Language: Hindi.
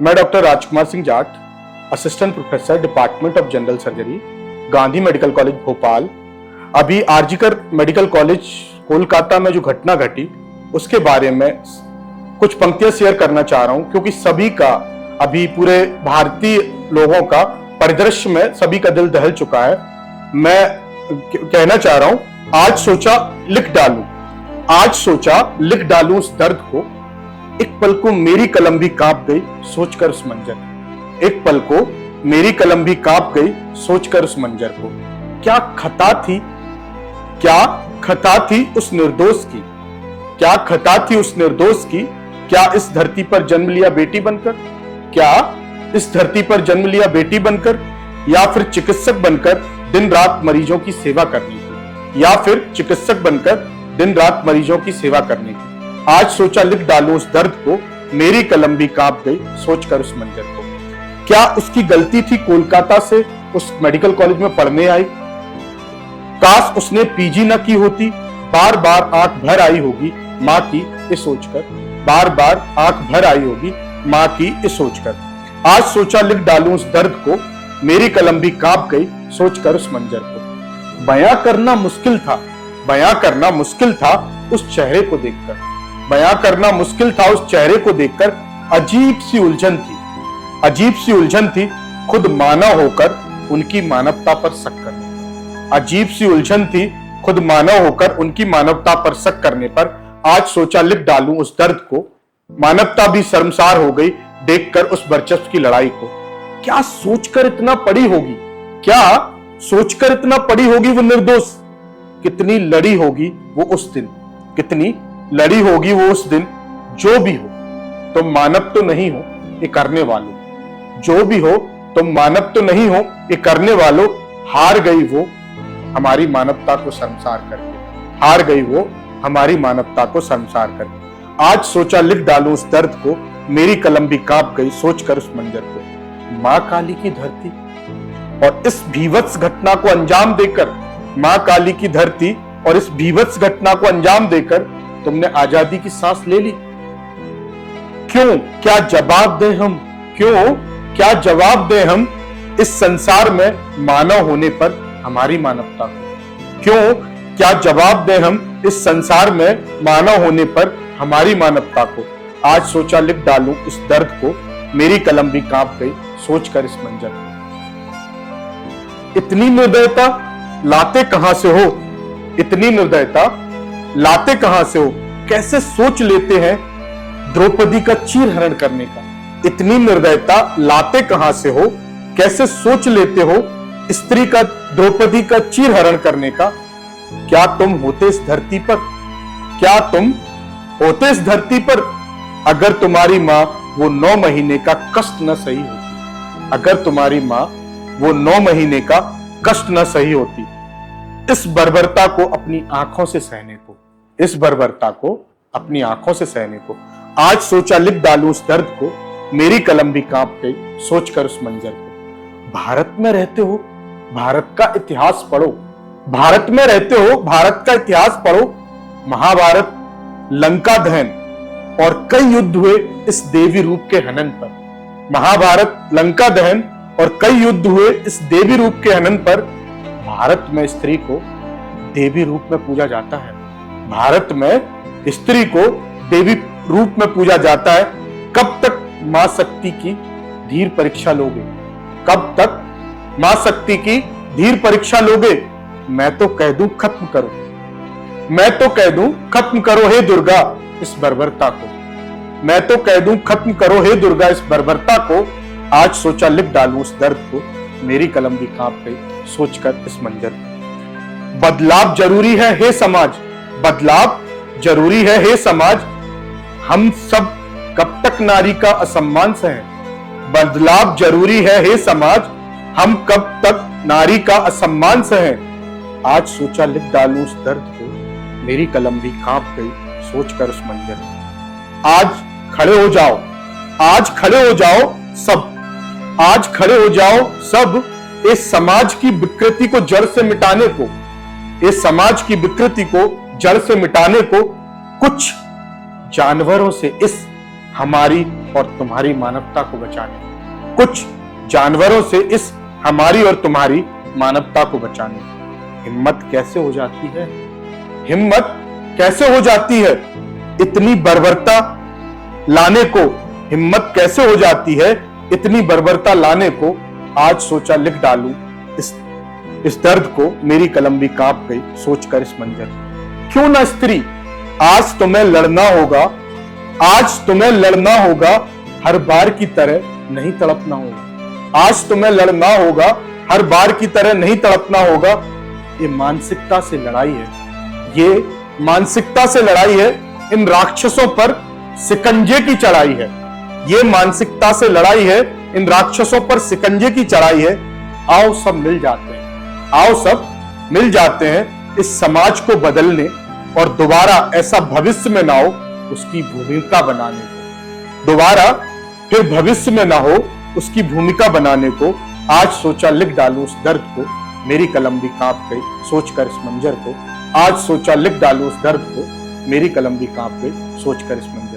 मैं doctor Rajkumar Singh Jat, assistant professor, department of general surgery, Gandhi medical college Bhopal. अभी आरजीकर मेडिकल कॉलेज कोलकाता में जो घटना घटी उसके बारे में कुछ पंक्तियां शेयर करना चाह रहा हूं, क्योंकि सभी का, अभी पूरे भारतीय लोगों का परिदृश्य में सभी का दिल दहल चुका है। मैं कहना चाह रहा हूं, आज सोचा लिख डालूं, आज सोचा लिख डालूं उस दर्द को। एक पल को मेरी कलम भी कांप गई सोचकर उस मंजर को। एक पल को मेरी कलम भी कांप गई सोचकर उस मंजर को। क्या खता थी, क्या खता थी उस निर्दोष की, क्या खता थी उस निर्दोष की। क्या इस धरती पर जन्म लिया बेटी बनकर, क्या इस धरती पर जन्म लिया बेटी बनकर, या फिर चिकित्सक बनकर दिन रात मरीजों की सेवा करने की, या फिर चिकित्सक बनकर दिन रात मरीजों की सेवा करने की। आज सोचा लिख डालूं उस दर्द को, मेरी कलम भी कांप गई सोचकर उस मंजर को। क्या उसकी गलती थी कोलकाता से उस मेडिकल कॉलेज में पढ़ने आई? काश उसने पीजी न की होती, बार बार आंख भर आई होगी मां की ये सोचकर, बार बार आंख भर आई होगी मां की ये सोचकर। आज सोचा लिख डालूं उस दर्द को, मेरी कलम भी कांप गई सोचकर उस मंजर को। बयां करना मुश्किल था, बयां करना मुश्किल था उस चेहरे को देखकर, बयां करना मुश्किल था उस चेहरे को देखकर। अजीब सी उलझन थी, अजीब सी उलझन थी खुद मानव होकर उनकी मानवता पर शक करने। अजीब सी उलझन थी खुद मानव होकर उनकी मानवता पर शक करने पर। आज सोचा लिख डालूं उस दर्द को, मानवता भी शर्मसार हो गई देखकर उस वर्चस्व की लड़ाई को। क्या सोचकर इतना पड़ी होगी, क्या सोचकर इतना पड़ी होगी वो निर्दोष। कितनी लड़ी होगी वो उस दिन, कितनी लड़ी होगी वो उस दिन। जो भी हो तुम मानव तो नहीं हो ये करने वालों, जो भी हो तुम मानव तो नहीं हो ये करने वालों। हार गई वो हमारी मानवता को शर्मसार करके, हार गई वो हमारी मानवता को शर्मसार करके। आज सोचा लिख डालूं उस दर्द को, मेरी कलम भी कांप गई सोचकर उस मंजर को। मां काली की धरती और इस भीभत्स घटना को अंजाम देकर, मां काली की धरती और इस भीभत्स घटना को अंजाम देकर तुमने आजादी की सांस ले ली। क्यों, क्या जवाब दें हम, क्यों, क्या जवाब दें हम इस संसार में मानव होने पर हमारी मानवता को। क्यों, क्या जवाब दें हम इस संसार में मानव होने पर हमारी मानवता को। आज सोचा लिख डालूं इस दर्द को, मेरी कलम भी कांप गई सोचकर इस मंजर को। इतनी निर्दयता लाते कहां से हो, इतनी निर्दयता लाते कहां से हो। कैसे सोच लेते हैं द्रौपदी का चीरहरण करने का। इतनी निर्दयता लाते कहां से हो, कैसे सोच लेते हो स्त्री का, द्रौपदी का चीरहरण करने का। क्या तुम होते इस धरती पर, क्या तुम होते इस धरती पर, अगर तुम्हारी मां वो 9 महीने का कष्ट न सही होती, अगर तुम्हारी मां वो 9 महीने का कष्ट न सही होती। इस बर्बरता को अपनी आंखों से सहने को, इस बर्बरता को अपनी आंखों से सहने को। आज सोचा लिख डालूं उस दर्द को, मेरी कलम भी कांप गई सोचकर उस मंजर को। भारत में रहते हो भारत का इतिहास पढ़ो, भारत में रहते हो भारत का इतिहास पढ़ो। महाभारत, लंका दहन और कई युद्ध हुए इस देवी रूप के हनन पर। महाभारत, लंका दहन और कई युद्ध हुए इस देवी रूप के हनन पर। भारत में स्त्री को देवी रूप में पूजा जाता है, भारत में स्त्री को देवी रूप में पूजा जाता है। कब तक मां शक्ति की धीर परीक्षा लोगे, कब तक मां शक्ति की धीर परीक्षा लोगे। मैं तो कह दूं खत्म करो, मैं तो कह दूं खत्म करो हे दुर्गा इस बर्बरता को, मैं तो कह दूं खत्म करो हे दुर्गा इस बर्बरता को। आज सोचा लिख डालूं उस दर्द को, मेरी कलम भी कांप गई सोचकर इस मंजर को। बदलाव जरूरी है हे समाज, बदलाव जरूरी है हे समाज। हम सब कब तक नारी का असम्मान सहें। बदलाव जरूरी है हे समाज, हम कब तक नारी का असम्मान सहें। आज सोचा लिख डालूं उस दर्द को, मेरी कलम भी कांप गई सोचकर उस मंजर को। आज खड़े हो जाओ, आज खड़े हो जाओ सब, आज खड़े हो जाओ सब इस समाज की विकृति को जड़ से मिटाने को, इस समाज की विकृति को जड़ से मिटाने को। कुछ जानवरों से इस हमारी और तुम्हारी मानवता को बचाने, कुछ जानवरों से इस हमारी और तुम्हारी मानवता को बचाने। हिम्मत कैसे हो जाती है, हिम्मत कैसे हो जाती है इतनी बर्बरता लाने को, हिम्मत कैसे हो जाती है इतनी बर्बरता लाने को। आज सोचा लिख डालूं इस दर्द को, मेरी कलम भी कांप गई सोचकर इस मंजर को। क्यों ना स्त्री, आज तुम्हें लड़ना होगा, आज तुम्हें लड़ना होगा, हर बार की तरह नहीं तड़पना होगा। आज तुम्हें लड़ना होगा, हर बार की तरह नहीं तड़पना होगा। ये मानसिकता से लड़ाई है, ये मानसिकता से लड़ाई है, इन राक्षसों पर शिकंजे की चढ़ाई है। ये मानसिकता से लड़ाई है, इन राक्षसों पर शिकंजे की चढ़ाई है। आओ सब मिल जाते हैं, आओ सब मिल जाते हैं इस समाज को बदलने और दोबारा ऐसा भविष्य में ना हो उसकी भूमिका बनाने को, दोबारा फिर भविष्य में ना हो उसकी भूमिका बनाने को। आज सोचा लिख डालूं उस दर्द को, मेरी कलम भी कांप गई सोचकर इस मंजर को। आज सोचा लिख डालूं उस दर्द को, मेरी कलम भी कांप गई सोचकर इस मंजर को।